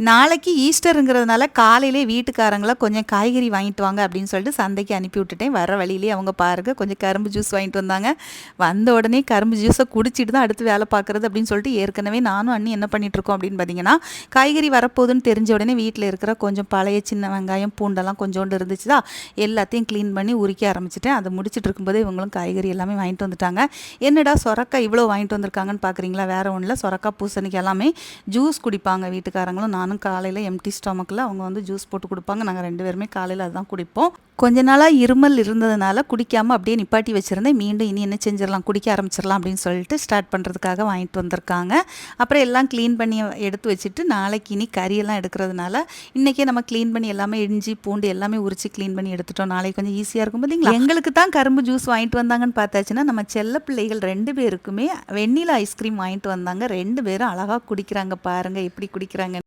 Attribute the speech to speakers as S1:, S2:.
S1: நாளைக்கு ஈஸ்டருங்கிறதுனால காலையிலே வீட்டுக்காரங்கள கொஞ்சம் காய்கறி வாங்கிட்டு வாங்க அப்படின்னு சொல்லிட்டு சந்தைக்கு அனுப்பி விட்டுட்டேன். வர வழியிலே அவங்க பாருங்க கொஞ்சம் கரும்பு ஜூஸ் வாங்கிட்டு வந்தாங்க. வந்த உடனே கரும்பு ஜூஸை குடிச்சிட்டு தான் அடுத்து வேலை பார்க்குறது அப்படின்னு சொல்லிட்டு ஏற்கனவே நானும் அண்ணி என்ன பண்ணிகிட்ருக்கோம் அப்படின்னு பார்த்தீங்கன்னா, காய்கறி வரப்போகுதுன்னு தெரிஞ்ச உடனே வீட்டில் இருக்கிற கொஞ்சம் பழைய சின்ன வெங்காயம் பூண்டெல்லாம் கொஞ்சோண்டு இருந்துச்சு தான், எல்லாத்தையும் க்ளீன் பண்ணி உரிக்க ஆரம்பிச்சிட்டேன். அதை முடிச்சுட்டு இருக்கும்போதே இவங்களும் காய்கறி எல்லாமே வாங்கிட்டு வந்துட்டாங்க. என்னடா சொரக்காய் இவ்வளோ வாங்கிட்டு வந்திருக்காங்கன்னு பார்க்குறீங்களா? வேறு ஒன்றும் இல்லை, சொரக்காய் பூசணிக்கு எல்லாமே ஜூஸ் குடிப்பாங்க வீட்டுக்காரங்களும். நானும் காலையில் எம்டி ஸ்டொமக்கில் அவங்க வந்து ஜூஸ் போட்டு கொடுப்பாங்க. நாங்கள் 2 பேருமே காலையில் அதுதான் குடிப்போம். கொஞ்ச நாளாக இருமல் இருந்ததுனால குடிக்காமல் அப்படியே நிப்பாட்டி வச்சுருந்தேன். மீண்டும் இனி என்ன செஞ்சிடலாம், குடிக்க ஆரம்பிச்சிடலாம் அப்படின்னு சொல்லிட்டு ஸ்டார்ட் பண்ணுறதுக்காக வாங்கிட்டு வந்திருக்காங்க. அப்புறம் எல்லாம் க்ளீன் பண்ணி எடுத்து வச்சுட்டு நாளைக்கு இனி கறியெல்லாம் எடுக்கிறதுனால இன்றைக்கே நம்ம க்ளீன் பண்ணி எல்லாமே இஞ்சி பூண்டு எல்லாமே உரித்து க்ளீன் பண்ணி எடுத்துட்டோம். நாளைக்கு கொஞ்சம் ஈஸியாக இருக்கும் பார்த்தீங்களா. எங்களுக்கு தான் கரும்பு ஜூஸ் வாங்கிட்டு வந்தாங்கன்னு பார்த்தாச்சுன்னா, நம்ம செல்ல பிள்ளைகள் 2 பேருக்குமே வெண்ணிலா ஐஸ்கிரீம் வாங்கிட்டு வந்தாங்க. 2 பேரும் அழகாக குடிக்கிறாங்க. பாருங்கள் எப்படி குடிக்கிறாங்க.